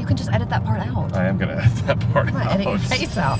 you can just edit that part out. I am gonna edit that part out. Edit your face out.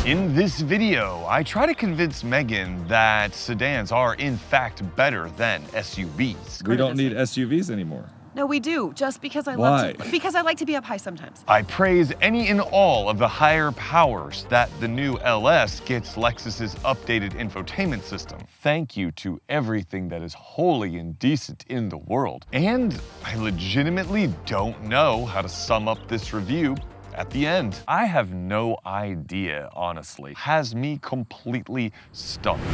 In this video, I try to convince Megan that sedans are in fact better than SUVs. We don't need SUVs anymore. No, we do, just because I Why? like to be up high sometimes. I praise any and all of the higher powers that the new LS gets Lexus's updated infotainment system. Thank you to everything that is holy and decent in the world. And I legitimately don't know how to sum up this review at the end. I have no idea, honestly. Has me completely stumped.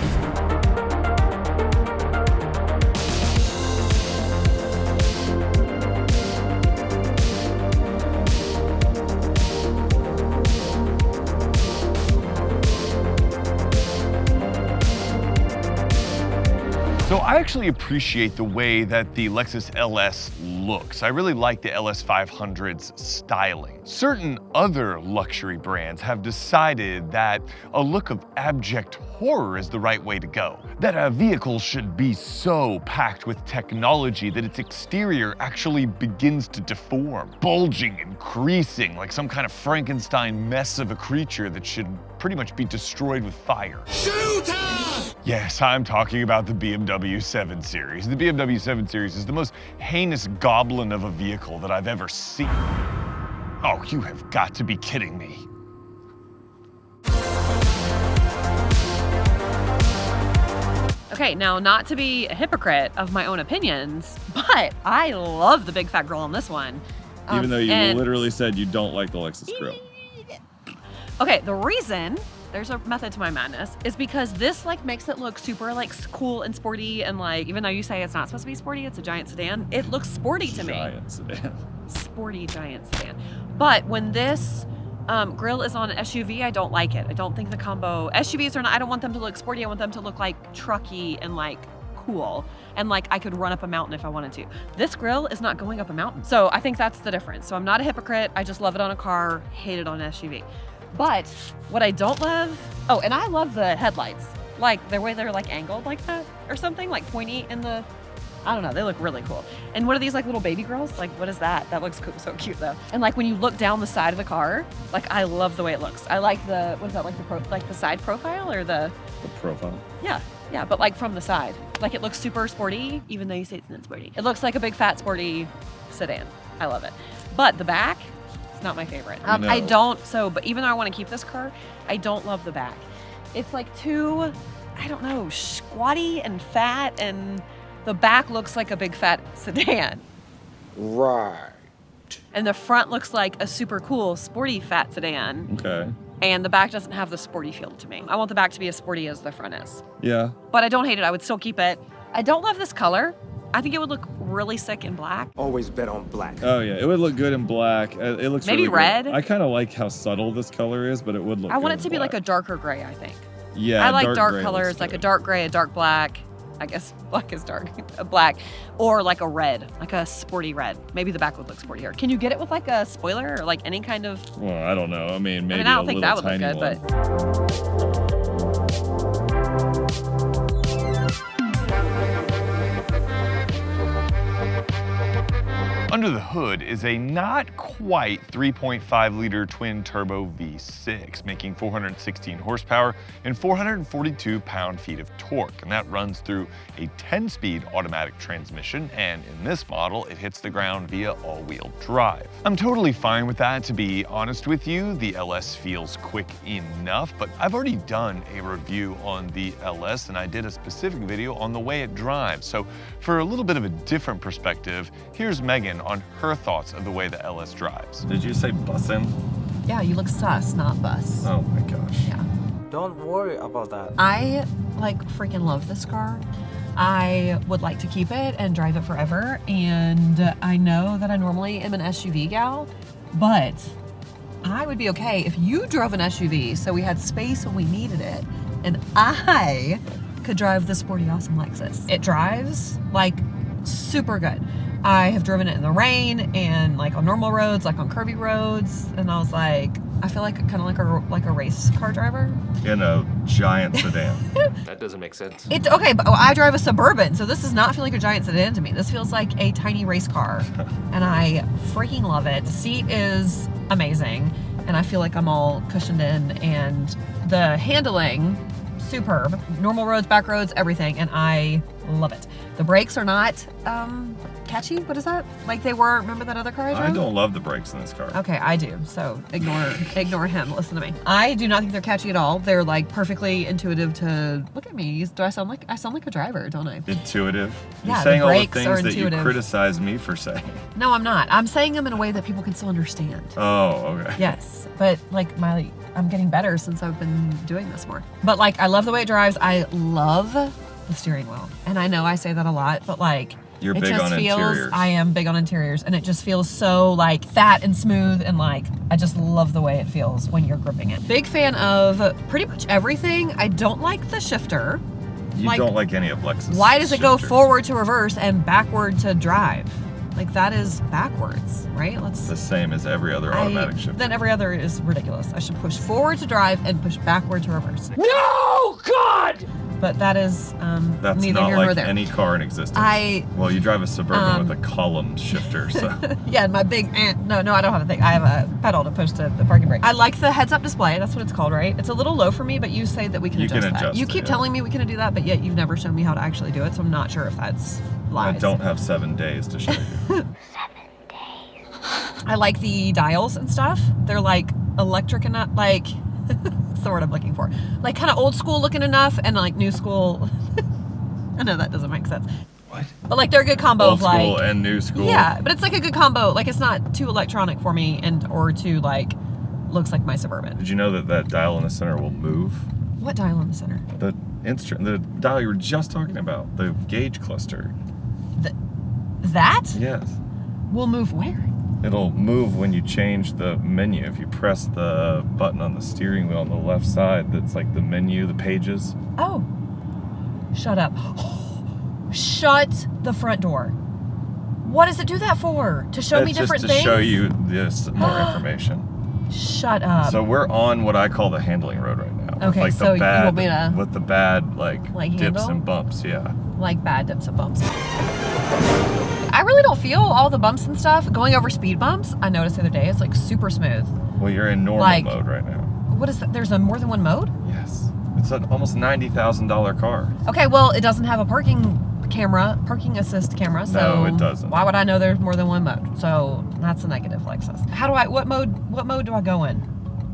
So I actually appreciate the way that the Lexus LS looks. I really like the LS 500's styling. Certain other luxury brands have decided that a look of abject horror is the right way to go. That a vehicle should be so packed with technology that its exterior actually begins to deform, bulging and creasing like some kind of Frankenstein mess of a creature that should pretty much be destroyed with fire. Shooter! Yes, I'm talking about the BMW 7 Series. The BMW 7 Series is the most heinous goblin of a vehicle that I've ever seen. Oh, you have got to be kidding me. Okay, now not to be a hypocrite of my own opinions, but I love the big fat grill on this one. Even though you literally said you don't like the Lexus grill. Okay, the reason, there's a method to my madness, is because this like makes it look super like cool and sporty, and like, even though you say it's not supposed to be sporty, it's a giant sedan, it looks sporty to me. Giant sedan. Sporty giant sedan. But when this grill is on an SUV, I don't like it. I don't think the combo, SUVs are not, I don't want them to look sporty, I want them to look like trucky and like cool, and like I could run up a mountain if I wanted to. This grill is not going up a mountain. So I think that's the difference. So I'm not a hypocrite, I just love it on a car, hate it on an SUV. But what I don't love, oh, and I love the headlights. Like the way they're like angled like that or something, like pointy in the, I don't know, they look really cool. And what are these like little baby grills? Like what is that? That looks so cute though. And like when you look down the side of the car, like I love the way it looks. I like the, what is that, like the side profile or the profile? Yeah, but like from the side. Like it looks super sporty, even though you say it's not sporty. It looks like a big fat sporty sedan. I love it. But the back, it's not my favorite. No. I don't, but even though I want to keep this car, I don't love the back. It's like too, I don't know, squatty and fat, and the back looks like a big fat sedan. Right. And the front looks like a super cool, sporty fat sedan. Okay. And the back doesn't have the sporty feel to me. I want the back to be as sporty as the front is. Yeah. But I don't hate it, I would still keep it. I don't love this color. I think it would look really sick in black. Always bet on black. Oh yeah, it would look good in black. It looks maybe really red. Good. I kind of like how subtle this color is, but it would look. I want good it to be like a darker gray, I think. Yeah, I like dark gray colors, like good. a dark gray, a dark black. I guess black is dark, a black, or like a red, like a sporty red. Maybe the back would look sportier. Can you get it with like a spoiler or like any kind of? Well, I don't know. I mean, maybe I don't a think little that would tiny look good, one. but. Under the hood is a not quite 3.5-liter twin-turbo V6, making 416 horsepower and 442 pound-feet of torque, and that runs through a 10-speed automatic transmission, and in this model, it hits the ground via all-wheel drive. I'm totally fine with that, to be honest with you. The LS feels quick enough, but I've already done a review on the LS, and I did a specific video on the way it drives, so for a little bit of a different perspective, here's Megan on her thoughts of the way the LS drives. Did you say bussin'? Yeah, you look sus, not bus. Oh my gosh. Yeah. Don't worry about that. I like freaking love this car. I would like to keep it and drive it forever. And I know that I normally am an SUV gal, but I would be okay if you drove an SUV so we had space when we needed it, and I could drive the sporty awesome Lexus. It drives like super good. I have driven it in the rain and like on normal roads, like on curvy roads, and I was like, I feel like kind of like a race car driver. In a giant sedan. That doesn't make sense. It's okay, but I drive a Suburban, so this does not feel like a giant sedan to me. This feels like a tiny race car, and I freaking love it. The seat is amazing, and I feel like I'm all cushioned in, and the handling, superb. Normal roads, back roads, everything, and I love it. The brakes are not catchy. What is that? Like they were, remember that other car I drove? I don't love the brakes in this car. Okay, I do. So ignore him. Listen to me. I do not think they're catchy at all. They're like perfectly intuitive to look at me. Do I sound like a driver, don't I? Intuitive. You're Yeah, saying the all the brakes are things that you intuitive. criticize me for saying. No, I'm not. I'm saying them in a way that people can still understand. Oh, okay. Yes, but like I'm getting better since I've been doing this more. But like I love the way it drives. I love the steering wheel. And I know I say that a lot, but like You're it big just on feels, interiors. I am big on interiors, and it just feels so like fat and smooth, and like I just love the way it feels when you're gripping it. Big fan of pretty much everything. I don't like the shifter. You don't like any of Lexus. Why does it go shifters. forward to reverse and backward to drive? Like that is backwards, right? The same as every other automatic shifter. Then every other is ridiculous. I should push forward to drive and push backward to reverse. No, God! But that is That's neither not here nor like there. any car in existence. Well, you drive a Suburban with a column shifter, so. Yeah, and my big no, I don't have a thing. I have a pedal to push the parking brake. I like the heads-up display. That's what it's called, right? It's a little low for me, but you say that we can adjust that. You keep telling me we can do that, but yet you've never shown me how to actually do it, so I'm not sure if that's lies. I don't have 7 days to show you. I like the dials and stuff. They're like electric and not like that's the word I'm looking for. Like kind of old school looking enough and like new school. I know that doesn't make sense. What? But like they're a good combo Old of like school and new school. Yeah, but it's like a good combo. Like it's not too electronic for me or too like looks like my Suburban. Did you know that dial in the center will move? What dial in the center? The dial you were just talking about, the gauge cluster. That Yes. will move where? It'll move when you change the menu. If you press the button on the steering wheel on the left side, that's like the menu, the pages. Oh, shut up. Shut the front door. What does it do that for? To show me different just to things? show you this more information. Shut up. So we're on what I call the handling road right now. Okay, like so you want me to- with the bad like dips handle? and bumps, yeah. Like bad dips and bumps. I really don't feel all the bumps and stuff. Going over speed bumps, I noticed the other day, it's like super smooth. Well, you're in normal Like- mode right now. What is that? There's a more than one mode? Yes. It's an almost $90,000 car. Okay, well, it doesn't have a parking assist camera, so No, it doesn't. Why would I know there's more than one mode? So that's a negative, Lexus. What mode do I go in?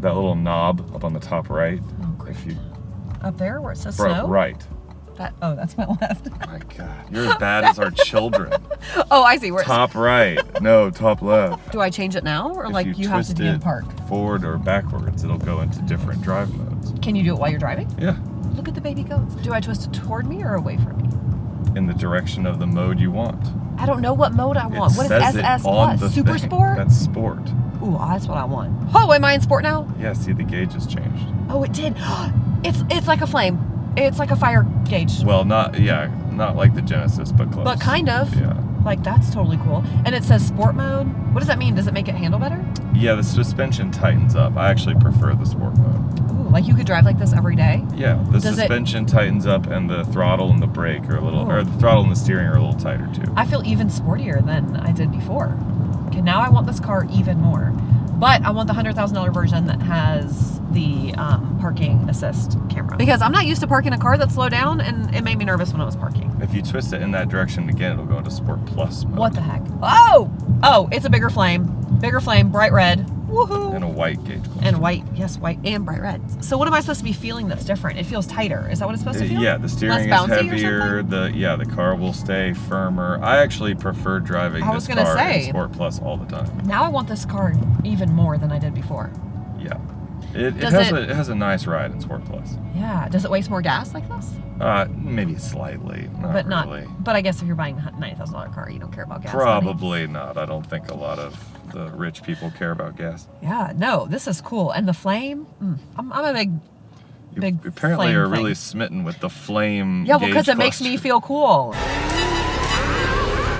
That little knob up on the top right. Oh, great. If you Up there where it says snow? right. That's my left. Oh my God, you're as bad as our children. Oh, I see. Where it's, Top right. No, top left. do I change it now, or If like you have to twist be in it park? forward or backwards, it'll go into different drive modes. Can you do it while you're driving? Yeah, Look at the baby goats. Do I twist it toward me or away from me? in the direction of the mode you want. I don't know what mode I want. It What is says it SS on Plus? the Super thing. Sport? That's sport. Ooh, that's what I want. Oh, am I in sport now? Yeah, see, the gauge has changed. Oh, it did. It's like a flame. It's like a fire gauge. Well, not like the Genesis, but close. But kind of. Yeah. Like, that's totally cool. And it says sport mode. What does that mean? Does it make it handle better? Yeah, the suspension tightens up. I actually prefer the sport mode. Ooh, like you could drive like this every day? Yeah, the Does it- suspension tightens up, and the throttle and the brake are a little, or the throttle and the steering are a little tighter too. I feel even sportier than I did before. Okay, now I want this car even more. But I want the $100,000 version that has the parking assist camera. Because I'm not used to parking a car that's slow down, and it made me nervous when I was parking. If you twist it in that direction again, it'll go into Sport Plus mode. What the heck? Oh, it's a bigger flame. Bigger flame, bright red. Woohoo! And a white gauge cluster. And white, yes, white and bright red. So what am I supposed to be feeling that's different? It feels tighter. Is that what it's supposed to feel? Yeah, the steering Less is bouncy or heavier. The car will stay firmer. I actually prefer driving I was this gonna car say. in Sport Plus all the time. Now I want this car even more than I did before. Yeah, it Does has a nice ride in Sport Plus. Yeah. Does it waste more gas like this? Maybe slightly, But not. really. But I guess if you're buying a $90,000 car, you don't care about gas. money. Probably not. I don't think a lot of the rich people care about gas. Yeah. No, this is cool. And the flame. I'm a big. You Big apparently flame are thing. really smitten with the flame. Yeah, well, because gauge it makes me cluster. feel cool.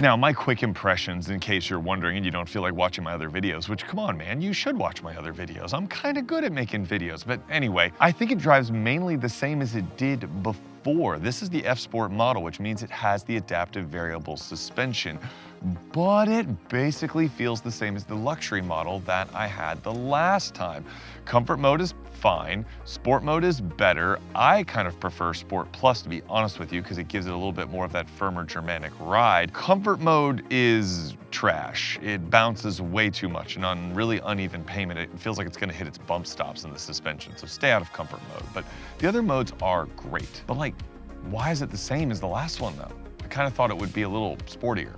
Now, my quick impressions, in case you're wondering and you don't feel like watching my other videos, which, come on, man, you should watch my other videos. I'm kind of good at making videos. But anyway, I think it drives mainly the same as it did before. This is the F Sport model, which means it has the adaptive variable suspension, but it basically feels the same as the luxury model that I had the last time. Comfort mode is fine. Sport mode is better. I kind of prefer Sport Plus, to be honest with you, because it gives it a little bit more of that firmer Germanic ride. Comfort mode is trash. It bounces way too much, and on really uneven pavement, it feels like it's gonna hit its bump stops in the suspension, so stay out of comfort mode. But the other modes are great. But like, why is it the same as the last one though? I kind of thought it would be a little sportier.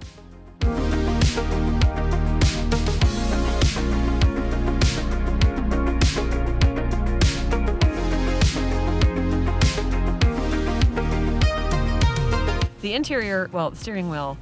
The interior, well, the steering wheel,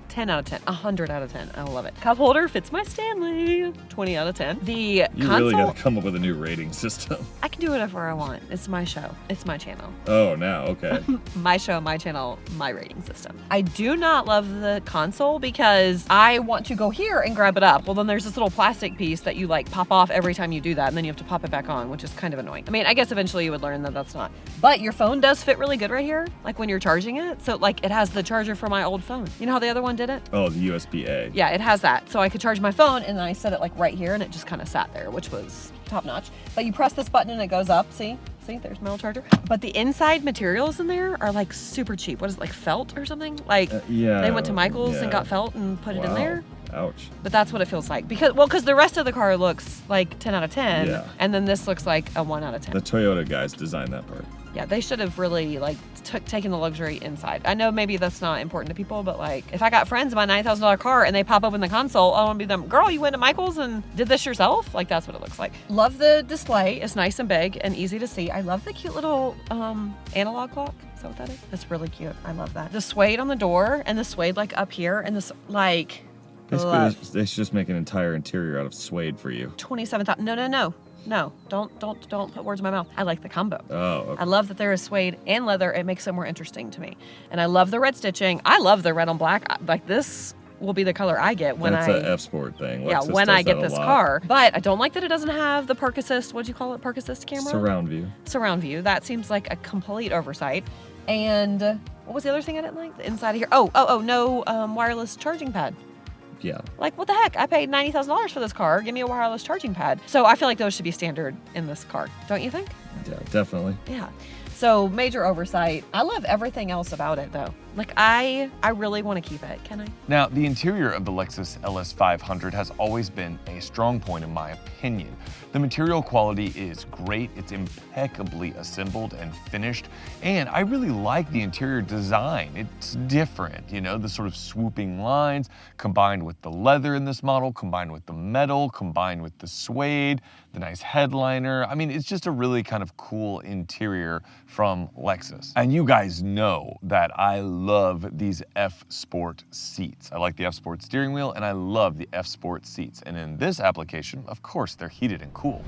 10 out of 10, 100 out of 10. I love it. Cup holder fits my Stanley, 20 out of 10. The You console, really gotta come up with a new rating system. I can do whatever I want. It's my show. It's my channel. Oh, now, okay. My show, my channel, my rating system. I do not love the console because I want to go here and grab it up. Well, then there's this little plastic piece that you like pop off every time you do that, and then you have to pop it back on, which is kind of annoying. I mean, I guess eventually you would learn that that's not. But your phone does fit really good right here, like when you're charging it. So like it has the charger for my old phone. You know how the other one did it? Oh, the USB-A. Yeah, it has that. So I could charge my phone, and then I set it like right here, and it just kind of sat there, which was top notch. But you press this button and it goes up, see? See, there's my old charger. But the inside materials in there are like super cheap. What is it, like felt or something? Like Yeah. they went to Michael's and yeah. got felt and put it in Wow. there. Ouch. But that's what it feels like. Because the rest of the car looks like 10 out of 10. Yeah. And then this looks like a 1 out of 10. The Toyota guys designed that part. Yeah, they should have really like taken the luxury inside. I know maybe that's not important to people, but like if I got friends in my $9,000 car and they pop open the console, I want to be them, girl, you went to Michael's and did this yourself? Like that's what it looks like. Love the display. It's nice and big and easy to see. I love the cute little analog clock. Is that what that is? It's really cute. I love that. The suede on the door and the suede like up here and this like Basically, they should just make an entire interior out of suede for you. 27,000. No, don't put words in my mouth. I like the combo. Oh, okay. I love that there is suede and leather. It makes it more interesting to me. And I love the red stitching. I love the red on black. Like this will be the color I get when That's an F-Sport thing. yeah, Lexus when does I get that a this lot. car. But I don't like that it doesn't have the park assist. What'd you call it? Park assist camera? Surround view. Surround view. That seems like a complete oversight. And what was the other thing I didn't like? The inside of here. Oh, no wireless charging pad. Yeah. Like, what the heck? I paid $90,000 for this car. Give me a wireless charging pad. So I feel like those should be standard in this car. Don't you think? Yeah, definitely. Yeah. So major oversight. I love everything else about it though. Like I really want to keep it. Can I? Now, the interior of the Lexus LS 500 has always been a strong point in my opinion. The material quality is great, it's impeccably assembled and finished, and I really like the interior design. It's different, you know, the sort of swooping lines combined with the leather in this model, combined with the metal, combined with the suede, the nice headliner. I mean, it's just a really kind of cool interior from Lexus. And you guys know that I love these F Sport seats. I like the F Sport steering wheel and I love the F Sport seats. And in this application, of course, they're heated and cooled.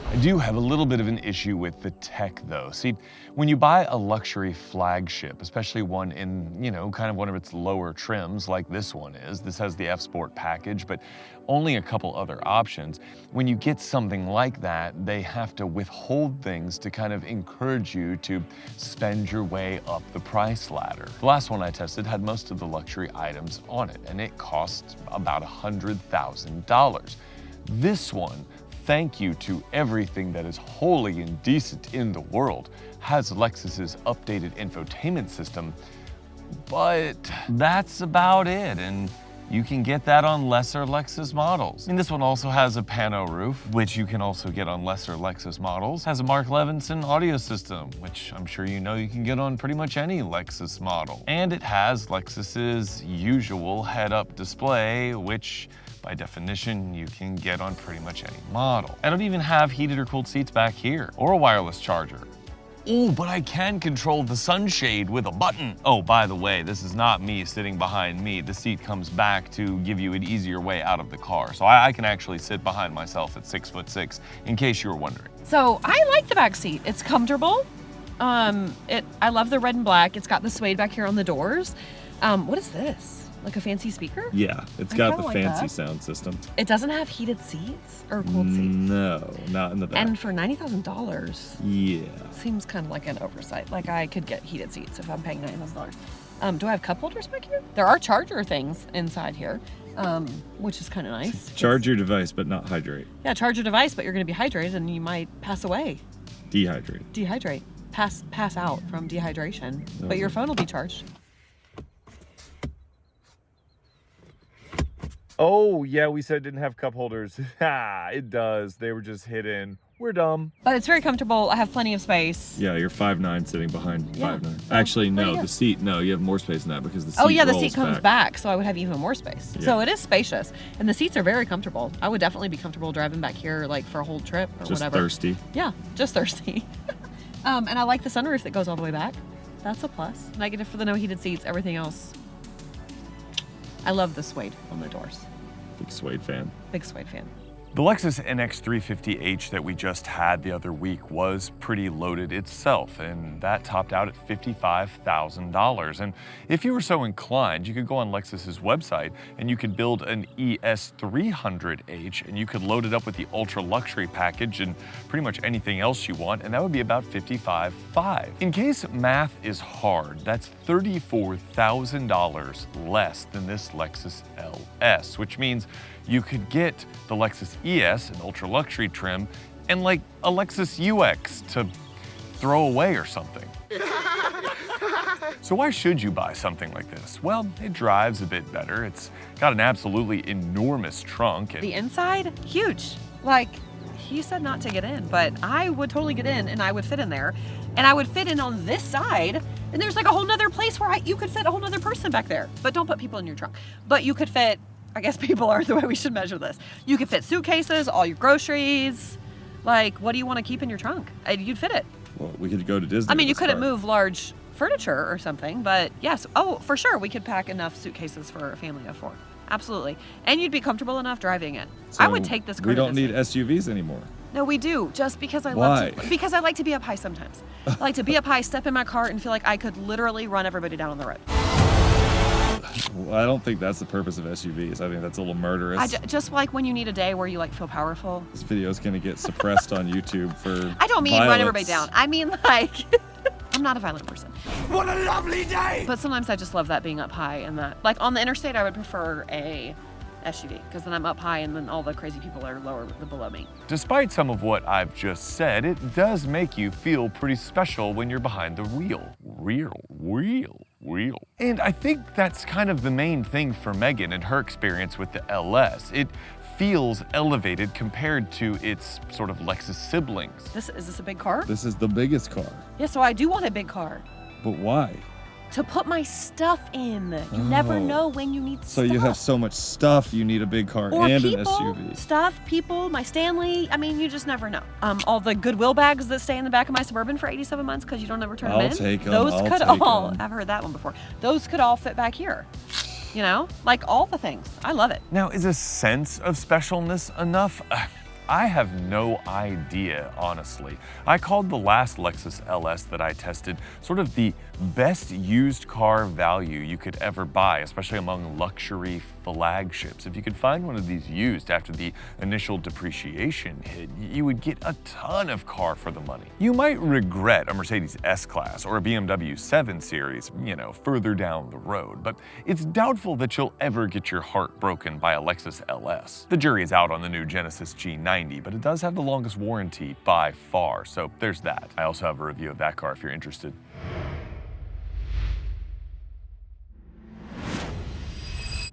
I do have a little bit of an issue with the tech though. See, when you buy a luxury flagship, especially one in, you know, kind of one of its lower trims like this one is, this has the F Sport package, but only a couple other options. When you get something like that, they have to withhold things to kind of encourage you to spend your way up the price ladder. The last one I tested had most of the luxury items on it, and it cost about $100,000. This one, thank you to everything that is holy and decent in the world, has Lexus's updated infotainment system, but that's about it, and you can get that on lesser Lexus models. And this one also has a pano roof, which you can also get on lesser Lexus models. Has a Mark Levinson audio system, which I'm sure you know you can get on pretty much any Lexus model. And it has Lexus's usual head-up display, which by definition, you can get on pretty much any model. I don't even have heated or cooled seats back here, or a wireless charger. Oh, but I can control the sunshade with a button. Oh, by the way, this is not me sitting behind me. The seat comes back to give you an easier way out of the car. So I can actually sit behind myself at 6'6", in case you were wondering. So I like the back seat. It's comfortable. I love the red and black. It's got the suede back here on the doors. What is this? Like a fancy speaker? Yeah, it's I got kinda the like fancy that. sound system. It doesn't have heated seats or cooled seats. No, not in the back. And for $90,000, Yeah. seems kind of like an oversight. Like I could get heated seats if I'm paying $90,000. Do I have cup holders back here? There are charger things inside here, which is kind of nice. Charge your device, but not hydrate. Yeah, charge your device, but you're going to be hydrated and you might pass away. Dehydrate. Pass out from dehydration. But your phone will be charged. Oh, yeah, we said it didn't have cup holders. Ha, it does. They were just hidden. We're dumb. But it's very comfortable. I have plenty of space. Yeah, you're 5'9" sitting behind Yeah. 5'9". Actually, Right no, here. the seat, no, you have more space than that because the seat Oh yeah, the rolls seat comes back, so I would have even more space. Yeah. So it is spacious, and the seats are very comfortable. I would definitely be comfortable driving back here, like for a whole trip or Just whatever. thirsty. Yeah, just thirsty. And I like the sunroof that goes all the way back. That's a plus. Negative for the no heated seats. Everything else. I love the suede on the doors. Big suede fan. Big suede fan. The Lexus NX350H that we just had the other week was pretty loaded itself, and that topped out at $55,000. And if you were so inclined, you could go on Lexus's website and you could build an ES300H, and you could load it up with the ultra luxury package and pretty much anything else you want, and that would be about $55,500. In case math is hard, that's $34,000 less than this Lexus LS, which means you could get the Lexus ES, an ultra luxury trim, and like a Lexus UX to throw away or something. So why should you buy something like this? Well, it drives a bit better. It's got an absolutely enormous trunk. And The inside, huge. Like, he said not to get in, but I would totally get in and I would fit in there. And I would fit in on this side. And there's like a whole nother place where you could fit a whole nother person back there. But don't put people in your trunk. But you could fit, I guess people are the way we should measure this. You could fit suitcases, all your groceries. Like, what do you want to keep in your trunk? You'd fit it. Well, we could go to Disney. I mean, with you this couldn't car. move large furniture or something, but yes. Oh, for sure, we could pack enough suitcases for a family of 4. Absolutely. And you'd be comfortable enough driving it. I would take this car We to don't need Disney. SUVs anymore. No, we do. Just because I Why? love to, because I like to be up high sometimes. I like to be up high, step in my car, and feel like I could literally run everybody down on the road. Well, I don't think that's the purpose of SUVs. I think that's a little murderous. Just like when you need a day where you like feel powerful. This video is going to get suppressed on YouTube for I don't mean violence. run everybody down. I mean like, I'm not a violent person. What a lovely day! But sometimes I just love that being up high and that, like on the interstate, I would prefer a SUV because then I'm up high and then all the crazy people are lower below me. despite some of what I've just said, it does make you feel pretty special when you're behind the wheel. Wheel. And I think that's kind of the main thing for Megan and her experience with the LS. It feels elevated compared to its sort of Lexus siblings. Is this a big car? This is the biggest car. Yeah, so I do want a big car But why? to put my stuff in. You never Oh. know when you need So stuff. you have so much stuff, you need a big car or and people, an SUV. stuff, people, my Stanley. I mean, you just never know. All the Goodwill bags that stay in the back of my Suburban for 87 months because you don't ever turn I'll them in. take 'em, Those I'll could take all. 'em. I've heard that one before. Those could all fit back here. You know, like all the things. I love it. Now, is a sense of specialness enough? I have no idea, honestly. I called the last Lexus LS that I tested sort of the best used car value you could ever buy, especially among luxury flagships. If you could find one of these used after the initial depreciation hit, you would get a ton of car for the money. You might regret a Mercedes S-Class or a BMW 7 Series, further down the road, but it's doubtful that you'll ever get your heart broken by a Lexus LS. The jury is out on the new Genesis G90, but it does have the longest warranty by far, so there's that. I also have a review of that car if you're interested.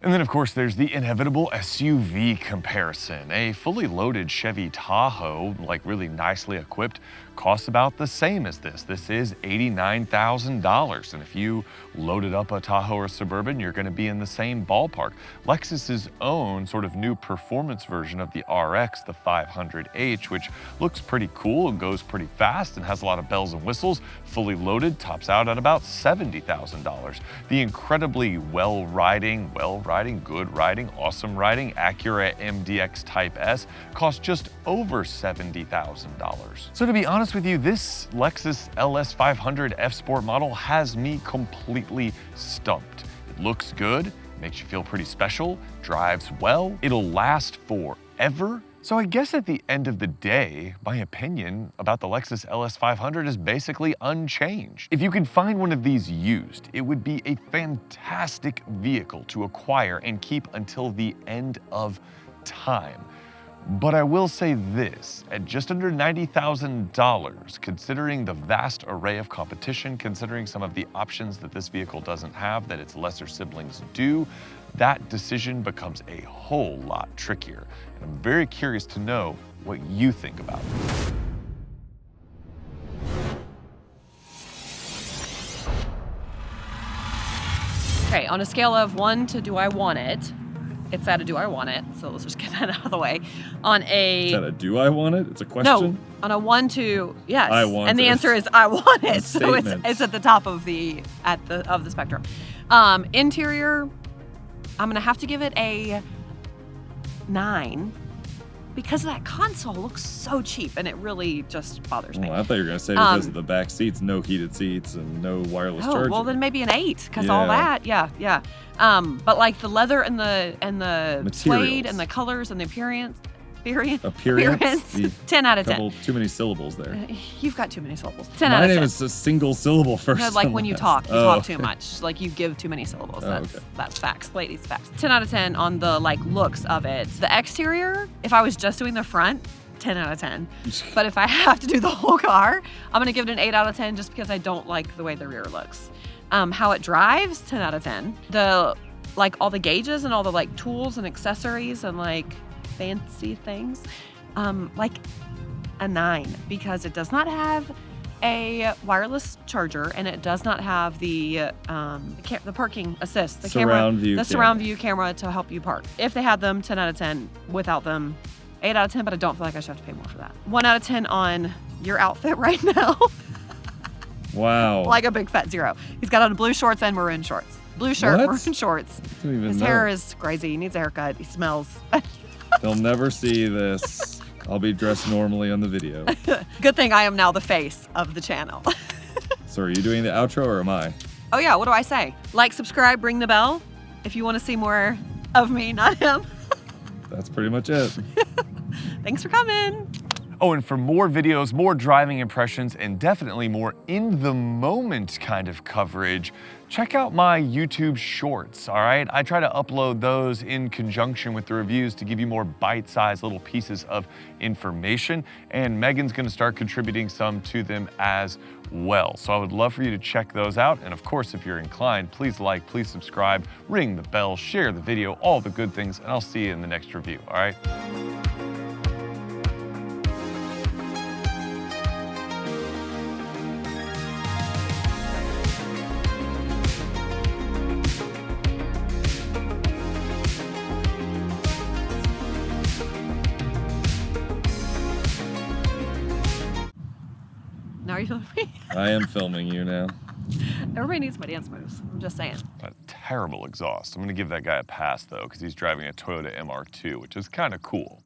And then, of course, there's the inevitable SUV comparison. A fully loaded Chevy Tahoe, like really nicely equipped, costs about the same as this. This is $89,000. And if you loaded up a Tahoe or Suburban, you're going to be in the same ballpark. Lexus's own sort of new performance version of the RX, the 500H, which looks pretty cool and goes pretty fast and has a lot of bells and whistles, fully loaded, tops out at about $70,000. The incredibly good riding, awesome riding Acura MDX Type S costs just over $70,000. So to be honest with you, this Lexus LS 500 F Sport model has me completely stumped. It looks good, makes you feel pretty special, drives well, it'll last forever. So I guess at the end of the day, my opinion about the Lexus LS 500 is basically unchanged. If you can find one of these used, it would be a fantastic vehicle to acquire and keep until the end of time. But I will say this, at just under $90,000, considering the vast array of competition, considering some of the options that this vehicle doesn't have that its lesser siblings do, that decision becomes a whole lot trickier. And I'm very curious to know what you think about it. Okay, on a scale of 1 to do I want it, it's at a do I want it, so let's just get that out of the way. On a... Is that a do I want it? It's a question? No, on a 1 to yes. I want and the it. answer is I want it. So Statement. it's at the top of the spectrum. Interior, I'm gonna have to give it a 9 because that console looks so cheap and it really just bothers me. Oh, I thought you were gonna say because of the back seats, no heated seats and no wireless charging. Well then maybe an 8 because all that, yeah. But like the leather and the suede and the colors and the appearance, 10 out of 10. Too many syllables there. You've got too many syllables. 10 out My of 10. name is a single syllable first. No, like when you talk, you talk too much. Like you give too many syllables. Oh, That's facts, ladies, facts. 10 out of 10 on the like looks of it. The exterior, if I was just doing the front, 10 out of 10. But if I have to do the whole car, I'm gonna give it an 8 out of 10 just because I don't like the way the rear looks. How it drives, 10 out of 10. The like all the gauges and all the like tools and accessories and like fancy things, like a 9 because it does not have a wireless charger and it does not have the parking assist, the surround view camera to help you park. If they had them, 10 out of 10. Without them, 8 out of 10, but I don't feel like I should have to pay more for that. 1 out of 10 on your outfit right now. Wow. Like a big fat 0. He's got on blue shorts and maroon shorts. Blue shirt, What? maroon shorts. His hair is crazy. He needs a haircut. He smells. They'll never see this. I'll be dressed normally on the video. Good thing I am now the face of the channel. So are you doing the outro or am I? Oh yeah, what do I say? Like, subscribe, ring the bell if you want to see more of me, not him. That's pretty much it. Thanks for coming. Oh, and for more videos, more driving impressions, and definitely more in-the-moment kind of coverage, check out my YouTube Shorts, all right? I try to upload those in conjunction with the reviews to give you more bite-sized little pieces of information, and Megan's gonna start contributing some to them as well. So I would love for you to check those out, and of course, if you're inclined, please like, please subscribe, ring the bell, share the video, all the good things, and I'll see you in the next review, all right? Now are you filming me? I am filming you now. Everybody needs my dance moves. I'm just saying. A terrible exhaust. I'm gonna give that guy a pass though, because he's driving a Toyota MR2, which is kind of cool.